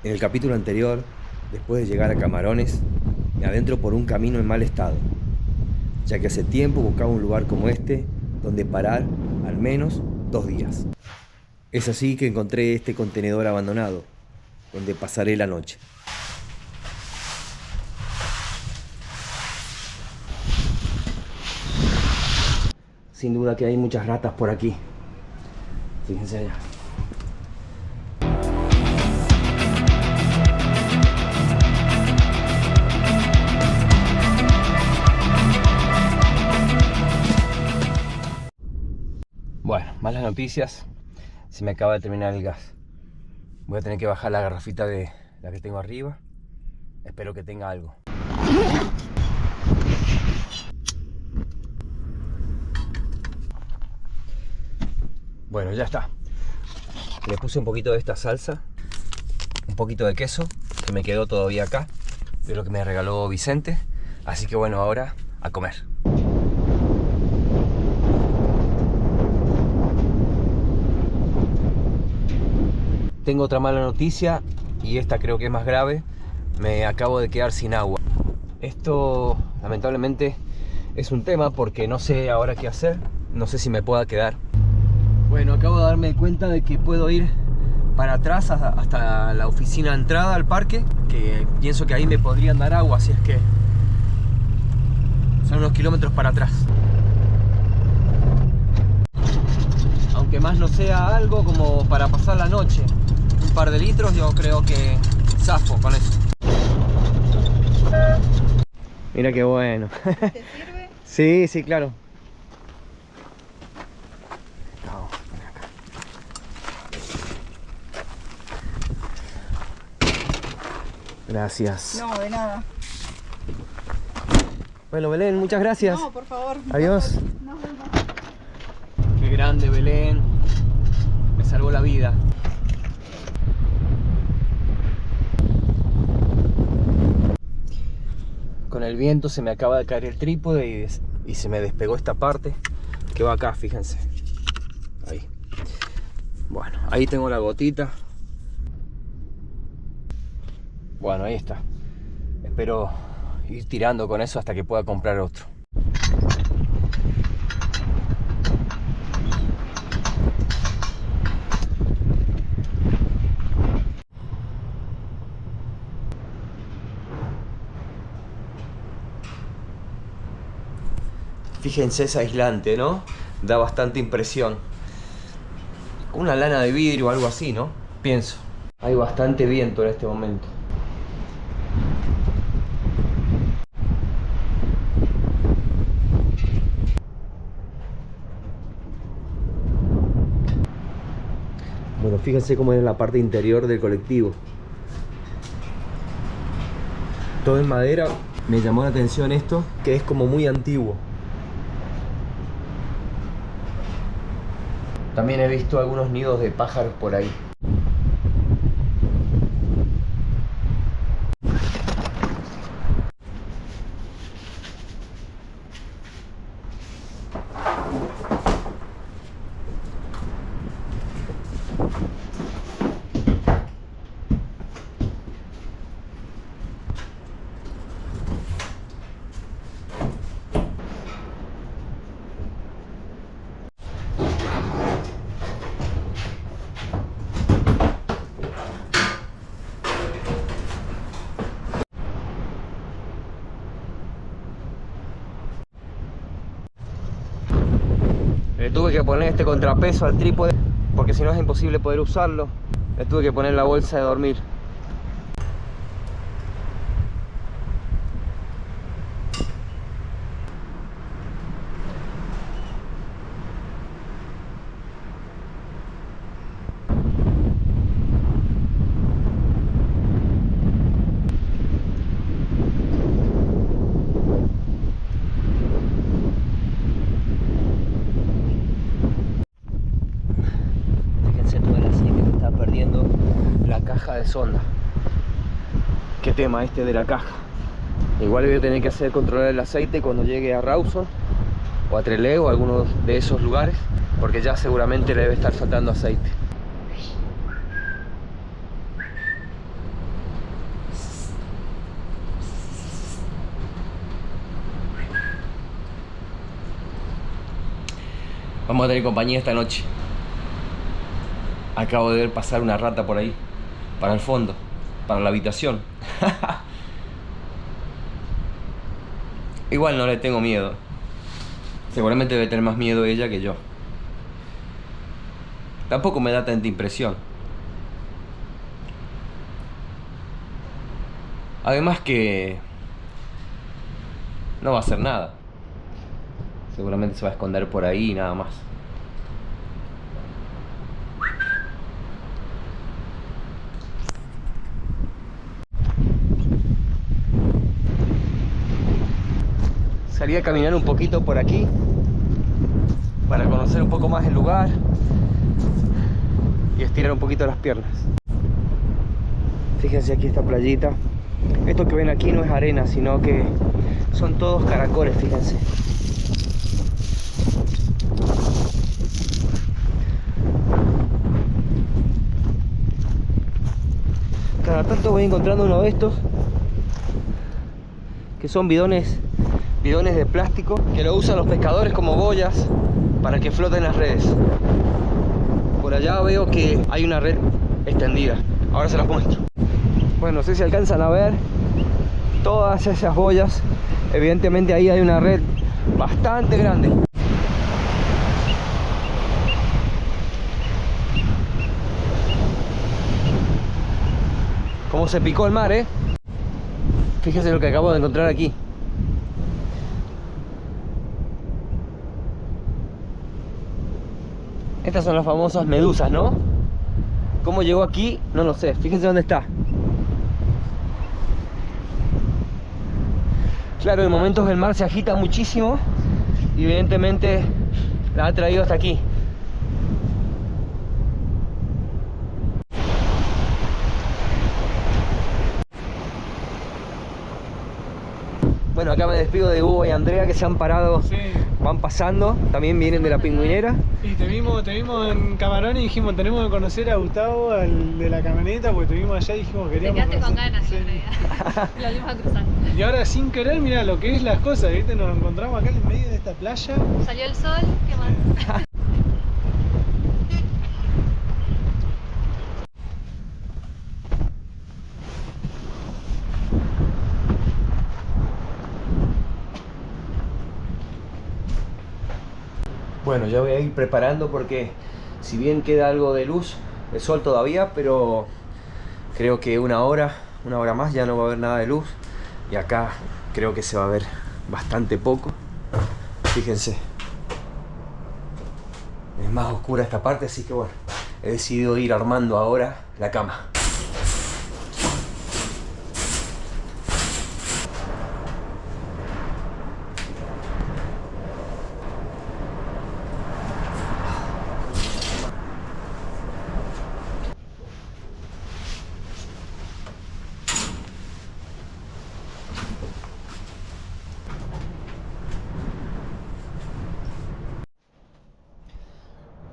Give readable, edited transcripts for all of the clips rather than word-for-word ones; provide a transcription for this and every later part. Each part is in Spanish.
En el capítulo anterior, después de llegar a Camarones, me adentro por un camino en mal estado, ya que hace tiempo buscaba un lugar como este donde parar al menos 2 días. Es así que encontré este contenedor abandonado, donde pasaré la noche. Sin duda que hay muchas ratas por aquí. Fíjense allá. Bueno, malas noticias. Se me acaba de terminar el gas. Voy a tener que bajar la garrafita de la que tengo arriba. Espero que tenga algo. Bueno, ya está. Le puse un poquito de esta salsa, un poquito de queso, que me quedó todavía acá, de lo que me regaló Vicente. Así que bueno, ahora a comer. Tengo otra mala noticia, y esta creo que es más grave. Me acabo de quedar sin agua. Esto lamentablemente es un tema porque no sé ahora qué hacer. No sé si me pueda quedar. Bueno, acabo de darme cuenta de que puedo ir para atrás hasta la oficina de entrada al parque, que pienso que ahí me podrían dar agua, así es que son unos kilómetros para atrás. Aunque más no sea algo como para pasar la noche, un par de litros, yo creo que zafo con eso. Mira qué bueno. ¿Te sirve? Sí, sí, claro. Gracias. No, de nada. Bueno, Belén, muchas gracias. No, por favor. Adiós. Nos vemos. Qué grande, Belén. Me salvó la vida. Con el viento se me acaba de caer el trípode y se me despegó esta parte que va acá, fíjense. Ahí. Bueno, ahí tengo la gotita. Bueno, ahí está. Espero ir tirando con eso hasta que pueda comprar otro. Fíjense, es aislante, ¿no? Da bastante impresión. Una lana de vidrio o algo así, ¿no? Pienso. Hay bastante viento en este momento. Bueno, fíjense cómo es la parte interior del colectivo. Todo en madera. Me llamó la atención esto, que es como muy antiguo. También he visto algunos nidos de pájaros por ahí. Le tuve que poner este contrapeso al trípode porque si no es imposible poder usarlo. Le tuve que poner la bolsa de dormir. De sonda. Qué tema este de la caja. Igual voy a tener que hacer controlar el aceite cuando llegue a Rawson o a Trelew o a alguno de esos lugares, porque ya seguramente le debe estar faltando aceite. Vamos a tener compañía esta noche. Acabo de ver pasar una rata por ahí, para el fondo, para la habitación. Igual no le tengo miedo. Seguramente debe tener más miedo ella que yo. Tampoco me da tanta impresión. Además que no va a hacer nada. Seguramente se va a esconder por ahí y nada más. Salí a caminar un poquito por aquí para conocer un poco más el lugar y estirar un poquito las piernas. Fíjense aquí esta playita. Esto que ven aquí no es arena, sino que son todos caracoles, fíjense. Cada tanto voy encontrando uno de estos que son bidones de plástico que lo usan los pescadores como boyas para que floten las redes. Por allá veo que hay una red extendida. Ahora se las muestro. Bueno, no sé si alcanzan a ver todas esas boyas. Evidentemente ahí hay una red bastante grande. Cómo se picó el mar, ¿eh? Fíjense lo que acabo de encontrar aquí. Estas son las famosas medusas, ¿no? ¿Cómo llegó aquí? No lo sé. Fíjense dónde está. Claro, en momentos el mar se agita muchísimo y evidentemente la ha traído hasta aquí. Bueno, acá me despido de Hugo y Andrea que se han parado, sí. Van pasando, también vienen de la Pingüinera. Y te vimos en Camarón y dijimos, tenemos que conocer a Gustavo, al de la camioneta, porque te vimos allá y dijimos que queríamos conocer. Te quedaste con ganas, sí. Lo volvimos a cruzar. Y ahora sin querer, mirá lo que es las cosas, ¿viste? Nos encontramos acá en medio de esta playa. Salió el sol, ¿qué más? Bueno, ya voy a ir preparando porque si bien queda algo de luz, de sol todavía, pero creo que una hora más ya no va a haber nada de luz. Y acá creo que se va a ver bastante poco. Fíjense. Es más oscura esta parte, así que bueno, he decidido ir armando ahora la cama.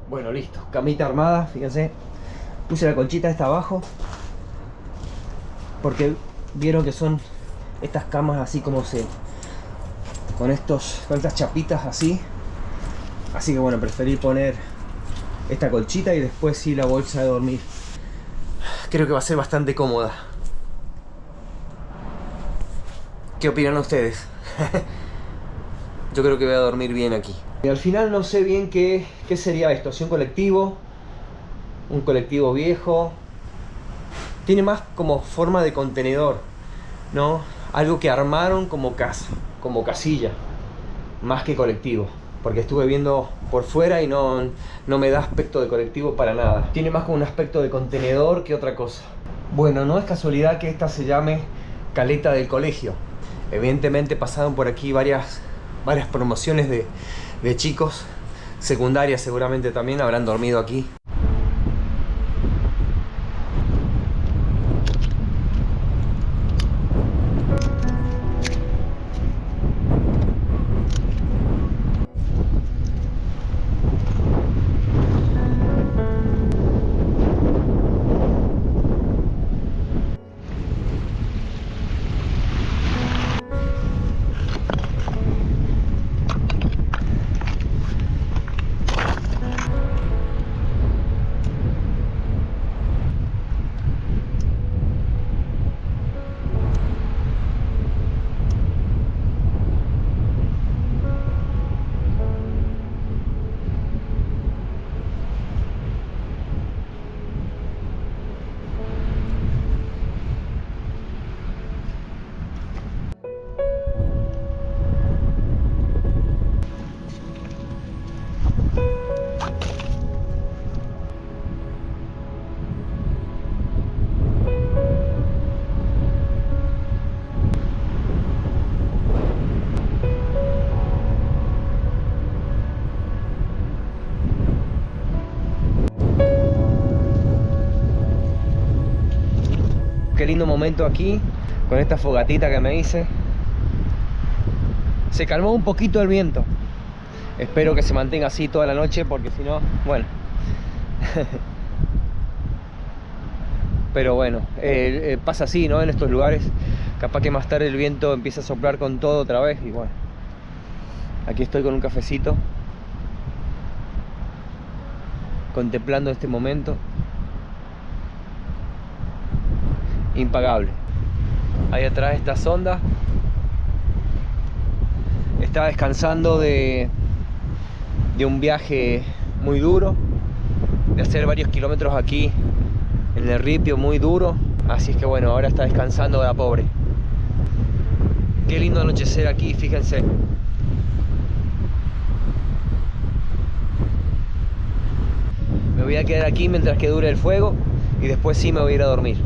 Bueno, listo, camita armada, fíjense. Puse la colchita esta abajo porque vieron que son estas camas así como con estas chapitas así. Así que bueno, preferí poner esta colchita y después sí la bolsa de dormir. Creo que va a ser bastante cómoda. ¿Qué opinan ustedes? Yo creo que voy a dormir bien aquí. Y al final no sé bien qué sería esto, si un colectivo viejo. Tiene más como forma de contenedor, ¿no? Algo que armaron como casa, como casilla, más que colectivo. Porque estuve viendo por fuera y no me da aspecto de colectivo para nada. Tiene más como un aspecto de contenedor que otra cosa. Bueno, no es casualidad que esta se llame Caleta del Colegio. Evidentemente pasaron por aquí varias promociones de chicos, secundarias seguramente también habrán dormido aquí. qué lindo momento aquí, con esta fogatita que me hice. Se calmó un poquito el viento. Espero que se mantenga así toda la noche, porque si no, bueno. Pero bueno, pasa así, ¿no? En estos lugares. Capaz que más tarde el viento empieza a soplar con todo otra vez. Y bueno, aquí estoy con un cafecito, contemplando este momento impagable. Ahí atrás está Sonda. Está descansando de un viaje muy duro, de hacer varios kilómetros aquí en el ripio, muy duro. Así es que bueno, ahora está descansando la pobre. Qué lindo anochecer aquí, fíjense. Me voy a quedar aquí mientras que dure el fuego y después sí me voy a ir a dormir.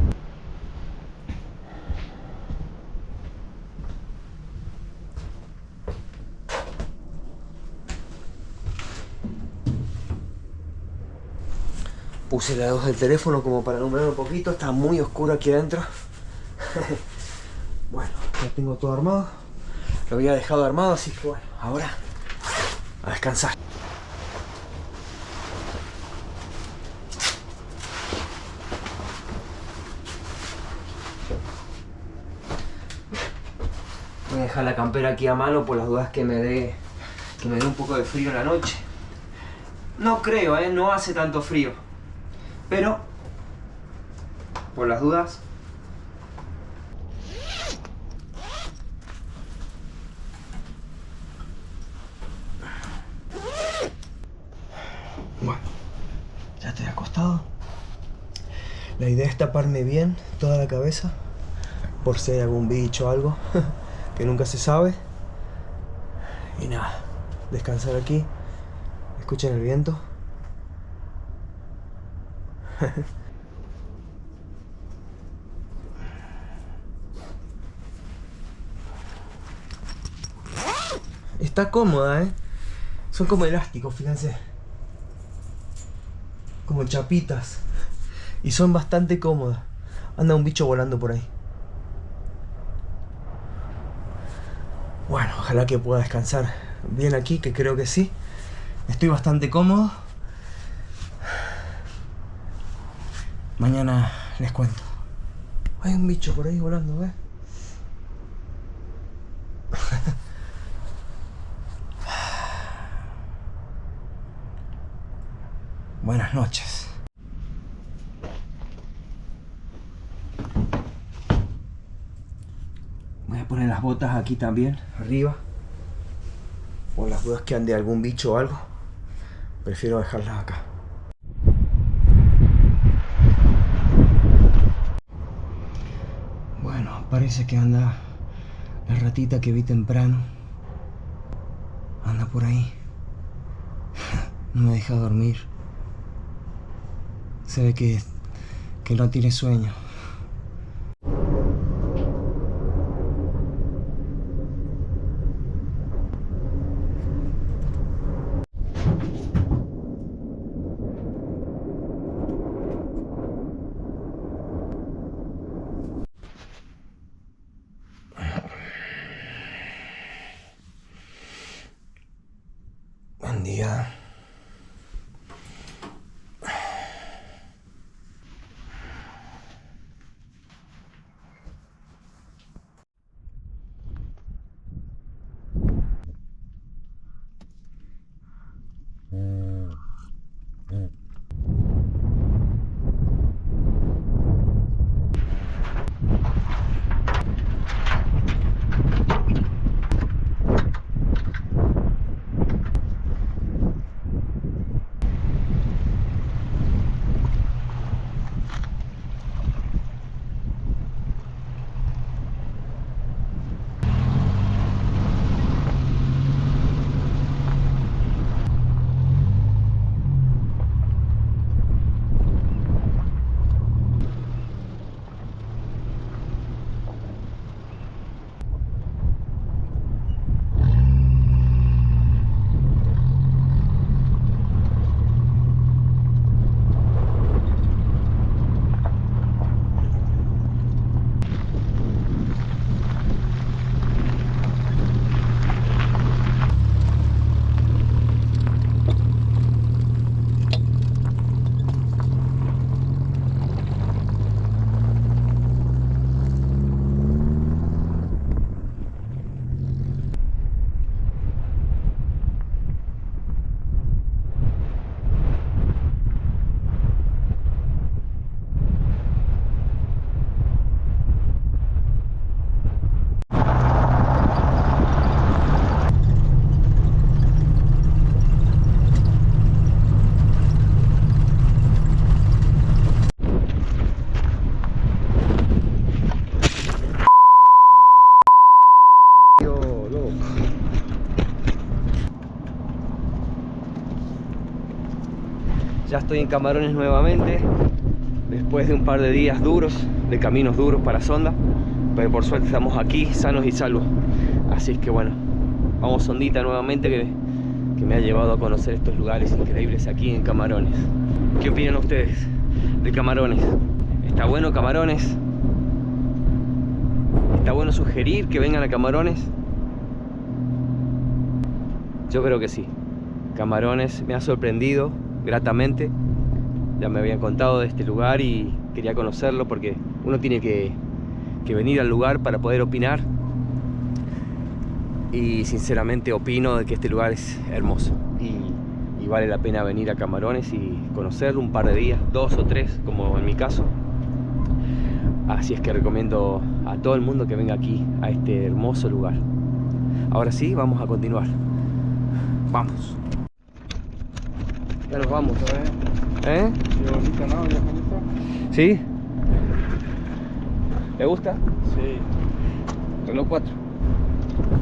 Puse la luz del teléfono como para alumbrar un poquito. Está muy oscuro aquí adentro. Bueno, ya tengo todo armado. Lo había dejado armado, así que bueno, ahora a descansar. Voy a dejar la campera aquí a mano por las dudas que me dé un poco de frío en la noche. No creo, no hace tanto frío. Pero, por las dudas. Bueno, ya estoy acostado. La idea es taparme bien toda la cabeza, por si hay algún bicho o algo, que nunca se sabe. Y nada, descansar aquí. Escuchen el viento. Está cómoda, son como elásticos, fíjense. Como chapitas. Y son bastante cómodas. Anda un bicho volando por ahí. Bueno, ojalá que pueda descansar bien aquí, que creo que sí. Estoy bastante cómodo. Mañana les cuento. Hay un bicho por ahí volando, ¿ves? Buenas noches. Voy a poner las botas aquí también, arriba. Por las dudas que ande algún bicho o algo. Prefiero dejarlas acá. Bueno, parece que anda la ratita que vi temprano. Anda por ahí. No me deja dormir. Se ve que no tiene sueño. Buen día. Ya estoy en Camarones nuevamente, después de un par de días duros, de caminos duros para Sonda, pero por suerte estamos aquí sanos y salvos. Así es que bueno, vamos Sondita nuevamente, que me ha llevado a conocer estos lugares increíbles aquí en Camarones. ¿Qué opinan ustedes de Camarones? ¿Está bueno Camarones? ¿Está bueno sugerir que vengan a Camarones? Yo creo que sí. Camarones me ha sorprendido gratamente. Ya me habían contado de este lugar y quería conocerlo porque uno tiene que venir al lugar para poder opinar. Y sinceramente opino de que este lugar es hermoso y vale la pena venir a Camarones y conocerlo un par de días, 2 o 3 como en mi caso. Así es que recomiendo a todo el mundo que venga aquí a este hermoso lugar. Ahora sí, vamos a continuar. Vamos. Ya nos vamos. ¿Eh? Qué bonito, ¿no? ¿Ya bonito? ¿Sí? ¿Le gusta? Sí. Reloj 4.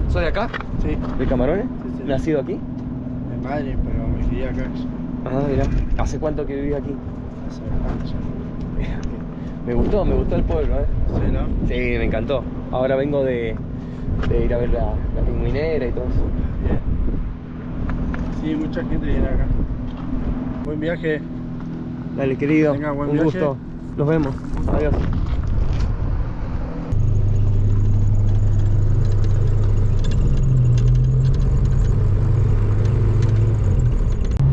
¿Soy de acá? Sí. ¿De Camarones? Sí, sí. ¿Nacido aquí? De madre, pero me crié acá. Ah, mira. ¿Hace cuánto que viví aquí? Hace bastante. Me gustó el pueblo, ¿eh? Sí, ¿no? Sí, me encantó. Ahora vengo de ir a ver la pingüinera y todo eso. Bien. Sí, mucha gente viene acá. Buen viaje. Dale, querido. Venga, buen un viaje. gusto. Nos vemos. Adiós.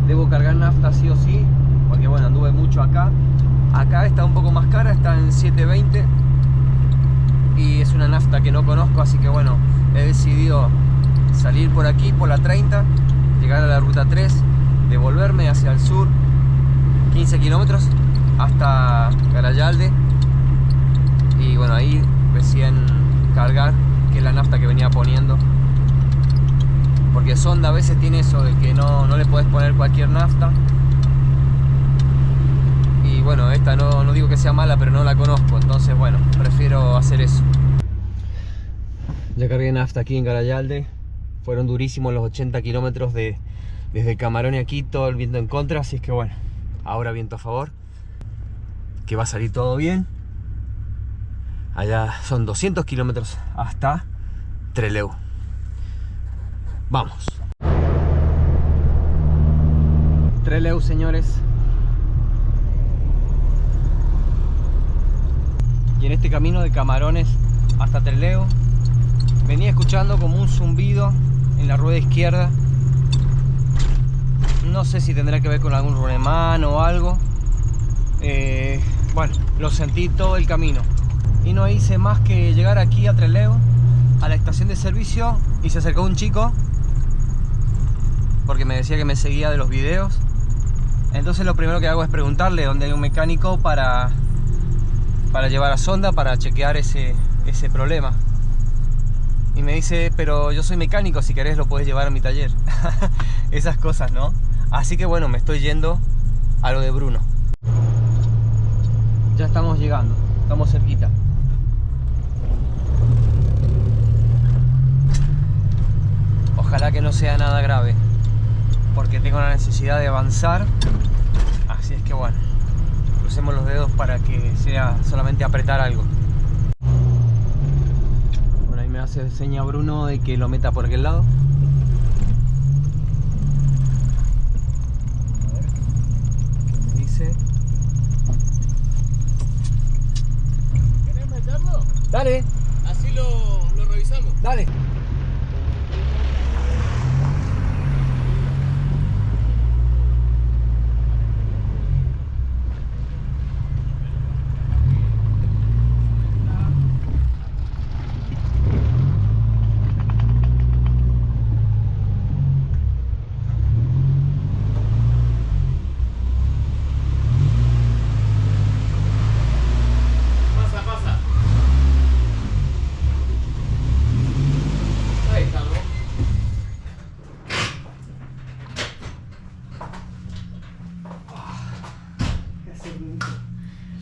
Debo cargar nafta sí o sí, porque bueno, anduve mucho acá. Acá está un poco más cara, está en 7.20 y es una nafta que no conozco, así que bueno, he decidido salir por aquí, por la 30, llegar a la ruta 3, devolverme hacia el sur 15 kilómetros hasta Garayalde y bueno, ahí recién cargar, que es la nafta que venía poniendo, porque Sonda a veces tiene eso de que no le puedes poner cualquier nafta. Y bueno, esta no digo que sea mala, pero no la conozco, entonces bueno, prefiero hacer eso. Ya cargué nafta aquí en Garayalde. Fueron durísimos los 80 kilómetros desde Camarones aquí, todo el viento en contra, así es que bueno, ahora viento a favor, que va a salir todo bien. Allá son 200 kilómetros hasta Trelew. Vamos. Trelew, señores. Y en este camino de Camarones hasta Trelew venía escuchando como un zumbido en la rueda izquierda. No sé si tendrá que ver con algún rulemán o algo. Bueno, lo sentí todo el camino y no hice más que llegar aquí a Trelew, a la estación de servicio, y se acercó un chico porque me decía que me seguía de los videos. Entonces lo primero que hago es preguntarle dónde hay un mecánico para llevar a Sonda para chequear ese problema. Y me dice, pero yo soy mecánico, si querés lo puedes llevar a mi taller. Esas cosas, ¿no? Así que bueno, me estoy yendo a lo de Bruno. Ya estamos llegando, estamos cerquita. Ojalá que no sea nada grave, porque tengo la necesidad de avanzar. Así es que bueno, crucemos los dedos para que sea solamente apretar algo. Bueno, ahí me hace seña Bruno de que lo meta por aquel lado. A ver, ¿qué me dice? ¿Querés meterlo? Dale, Así lo revisamos. dale. Pasa, pasa. Ahí estamos.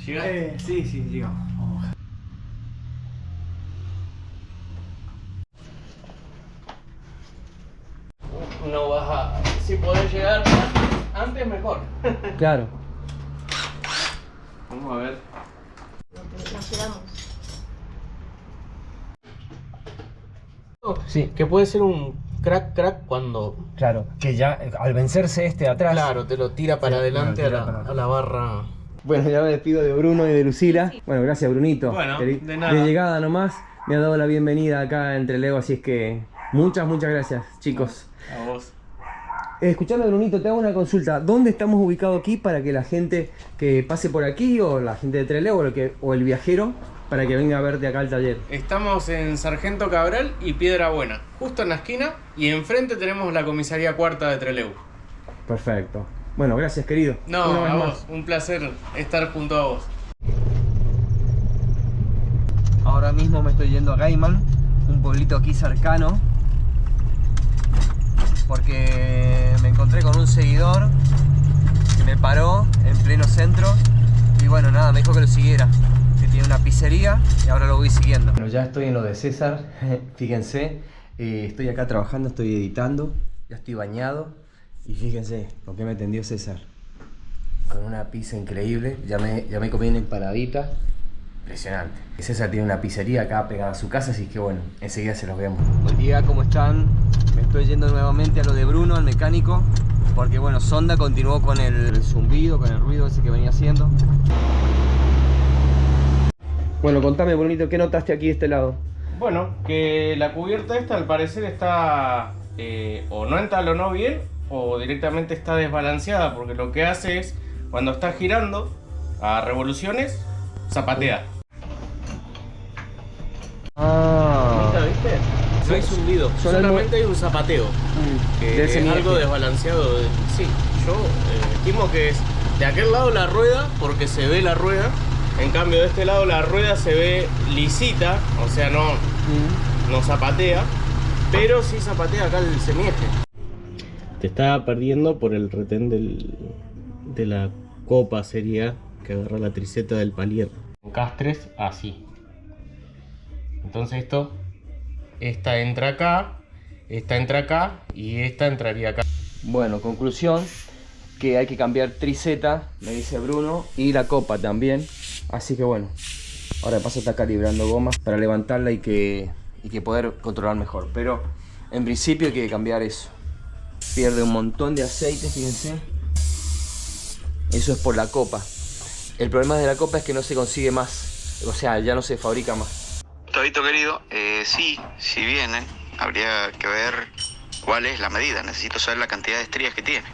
¿Llegaste? Sí, llegamos. Vamos. No vas a... Si podés llegar antes, mejor. Claro. Vamos a ver. Nos quedamos. Sí. Que puede ser un crack cuando, Claro, que ya al vencerse este de atrás. claro, te lo tira para Sí, adelante lo tira para a la barra. Bueno, ya me despido de Bruno y de Lucila. Bueno, gracias Brunito. Bueno, De de nada. llegada nomás, me ha dado la bienvenida acá entre Lego, así es que muchas gracias, chicos. A vos. Escuchame Brunito, te hago una consulta. ¿Dónde estamos ubicados aquí para que la gente que pase por aquí, o la gente de Trelew, o el viajero, para que venga a verte acá al taller? Estamos en Sargento Cabral y Piedra Buena, justo en la esquina, y enfrente tenemos la comisaría cuarta de Trelew. Perfecto. Bueno, gracias querido. No, Una vez a más. vos, un placer estar junto a vos. Ahora mismo me estoy yendo a Gaiman, un pueblito aquí cercano, porque me encontré con un seguidor que me paró en pleno centro y bueno, nada, me dijo que lo siguiera, que tiene una pizzería y ahora lo voy siguiendo. Bueno, ya estoy en lo de César, fíjense, estoy acá trabajando, estoy editando, ya estoy bañado y fíjense con qué me atendió César. Con una pizza increíble, ya me comí una empanadita. Impresionante. César tiene una pizzería acá pegada a su casa, así que bueno, enseguida se los vemos. Buen día, ¿cómo están? Me estoy yendo nuevamente a lo de Bruno, al mecánico, porque bueno, Sonda continuó con el zumbido, con el ruido ese que venía haciendo. Bueno, contame Brunito, ¿qué notaste aquí de este lado? Bueno, que la cubierta esta al parecer está o no entalonó bien o directamente está desbalanceada, porque lo que hace es, cuando está girando a revoluciones, zapatea. Ah, ¿Viste? No hay zumbido, Son el solamente hay un zapateo. Que del es semieje. algo desbalanceado. Sí, yo estimo que es de aquel lado la rueda, porque se ve la rueda. En cambio de este lado la rueda se ve lisita, o sea, no zapatea, pero sí zapatea acá el semieje. Te estaba perdiendo por el retén de la copa, sería que agarra la triceta del palier. Castres así. Entonces esta entra acá y esta entraría acá. bueno, conclusión, que hay que cambiar triceta, me dice Bruno, y la copa también. Así que bueno, ahora de paso está calibrando gomas para levantarla y que poder controlar mejor. Pero en principio hay que cambiar eso. Pierde un montón de aceite, fíjense. Eso es por la copa. El problema de la copa es que no se consigue más. O sea, ya no se fabrica más. Todito querido, sí, si viene, habría que ver cuál es la medida. Necesito saber la cantidad de estrías que tiene,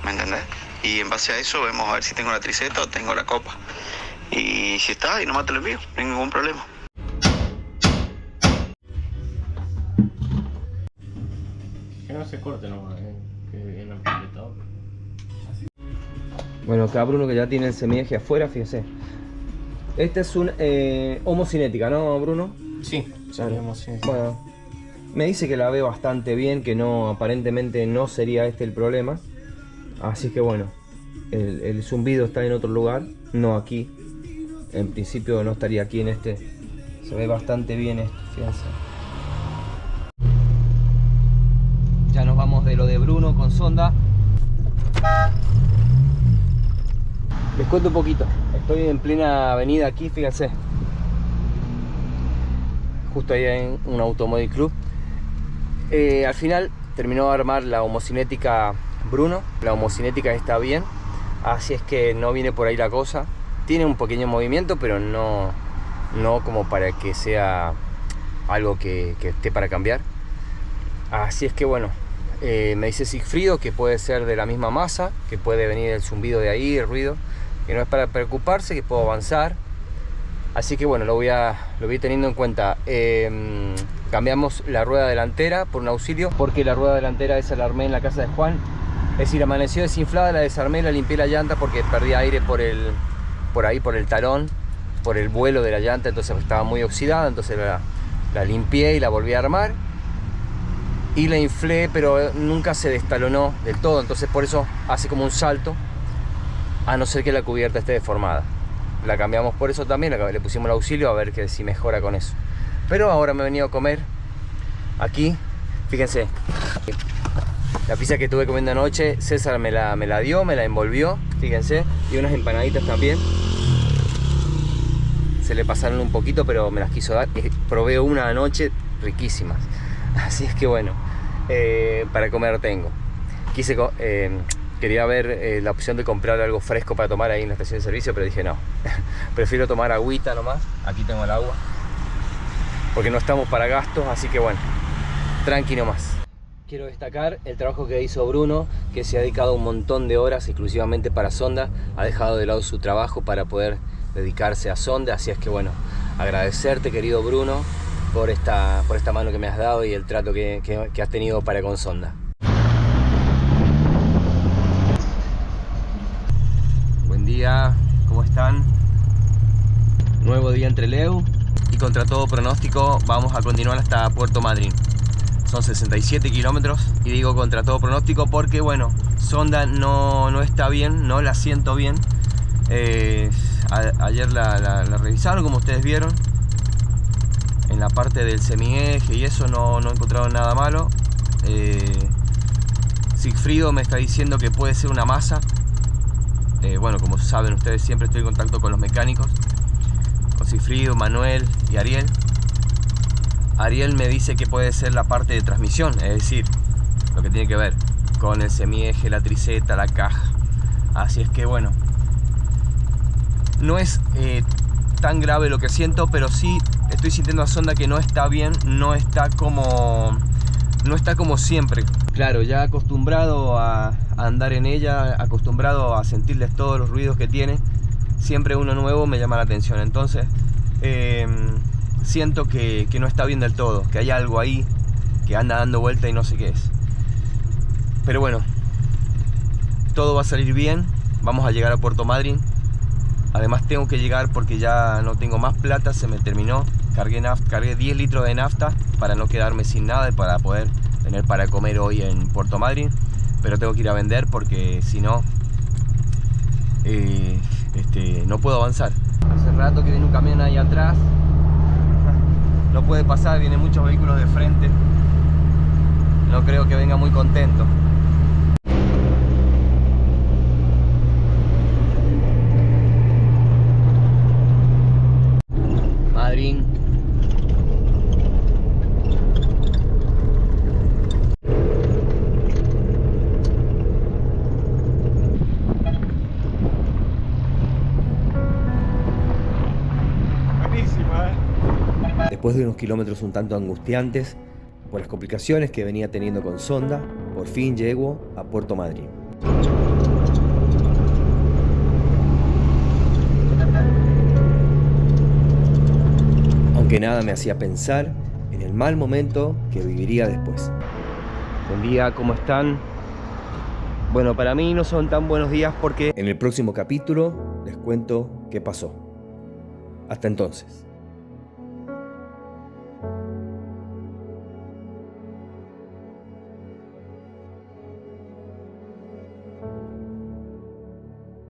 ¿me entendés? Y en base a eso vemos a ver si tengo la triceta o tengo la copa. Y si está, ahí nomás te lo envío, no hay ningún problema. Que no se corte nomás, que bien apretado. Bueno, acá Bruno que ya tiene el semieje afuera, fíjense. Esta es una homocinética, ¿no, Bruno? Sí, Claro. sí. Bueno, me dice que la ve bastante bien, que no, aparentemente no sería este el problema. Así que bueno, el zumbido está en otro lugar, no aquí. En principio no estaría aquí en este. Se ve bastante bien esto, fíjense. Ya nos vamos de lo de Bruno con Sonda. Les cuento un poquito. Estoy en plena avenida aquí, fíjense. Justo ahí en un automóvil club. Al final terminó de armar la homocinética Bruno. La homocinética está bien, así es que no viene por ahí la cosa. Tiene un pequeño movimiento, pero no como para que sea algo que esté para cambiar. Así es que bueno, me dice Sigfrido que puede ser de la misma masa, que puede venir el zumbido de ahí, el ruido, que no es para preocuparse, que puedo avanzar. Así que bueno, lo voy teniendo en cuenta. Cambiamos la rueda delantera por un auxilio, porque la rueda delantera esa la armé en la casa de Juan. Es decir, amaneció desinflada, la desarmé, la limpié la llanta porque perdí aire por el talón, por el vuelo de la llanta, entonces estaba muy oxidada, entonces la limpié y la volví a armar. Y la inflé, pero nunca se destalonó del todo, entonces por eso hace como un salto, a no ser que la cubierta esté deformada. La cambiamos por eso también, le pusimos el auxilio a ver que si mejora con eso. Pero ahora me he venido a comer aquí, fíjense, La pizza que estuve comiendo anoche, César me la dio, me la envolvió, fíjense, y unas empanaditas también. Se le pasaron un poquito, pero me las quiso dar. Probé una anoche, riquísimas. Así es que bueno, para comer tengo. Quería ver la opción de comprar algo fresco para tomar ahí en la estación de servicio, pero dije no. Prefiero tomar agüita nomás. Aquí tengo el agua. Porque no estamos para gastos, así que bueno, tranqui nomás. Quiero destacar el trabajo que hizo Bruno, que se ha dedicado un montón de horas exclusivamente para Sonda. Ha dejado de lado su trabajo para poder dedicarse a Sonda, así es que bueno, agradecerte, querido Bruno, por esta mano que me has dado y el trato que has tenido para con Sonda. Buen día, ¿cómo están? Nuevo día en Trelew y contra todo pronóstico vamos a continuar hasta Puerto Madryn. Son 67 kilómetros y digo contra todo pronóstico porque bueno, Sonda no está bien, no la siento bien. Ayer la revisaron, como ustedes vieron, en la parte del semieje y eso no encontraron nada malo. Sigfrido me está diciendo que puede ser una masa. Bueno, como saben ustedes, siempre estoy en contacto con los mecánicos, con Sigfrido, Manuel y Ariel. Ariel me dice que puede ser la parte de transmisión, es decir, lo que tiene que ver con el semieje, la triseta, la caja. Así es que bueno, no es tan grave lo que siento, pero sí estoy sintiendo a Sonda que no está bien, no está como siempre. Claro, ya acostumbrado a andar en ella, acostumbrado a sentirles todos los ruidos que tiene, siempre uno nuevo me llama la atención. Entonces siento que no está bien del todo, que hay algo ahí que anda dando vuelta y no sé qué es. Pero bueno, todo va a salir bien, vamos a llegar a Puerto Madryn. Además tengo que llegar porque ya no tengo más plata, se me terminó. Cargué 10 litros de nafta para no quedarme sin nada y para poder tener para comer hoy en Puerto Madryn. Pero tengo que ir a vender porque si no, no puedo avanzar. Hace rato que viene un camión ahí atrás. No puede pasar, vienen muchos vehículos de frente. No creo que venga muy contento. Madryn. Buenísima, Después de unos kilómetros un tanto angustiantes por las complicaciones que venía teniendo con Sonda, por fin llego a Puerto Madryn. Aunque nada me hacía pensar en el mal momento que viviría después. Buen día, ¿cómo están? Bueno, para mí no son tan buenos días porque en el próximo capítulo les cuento qué pasó. Hasta entonces.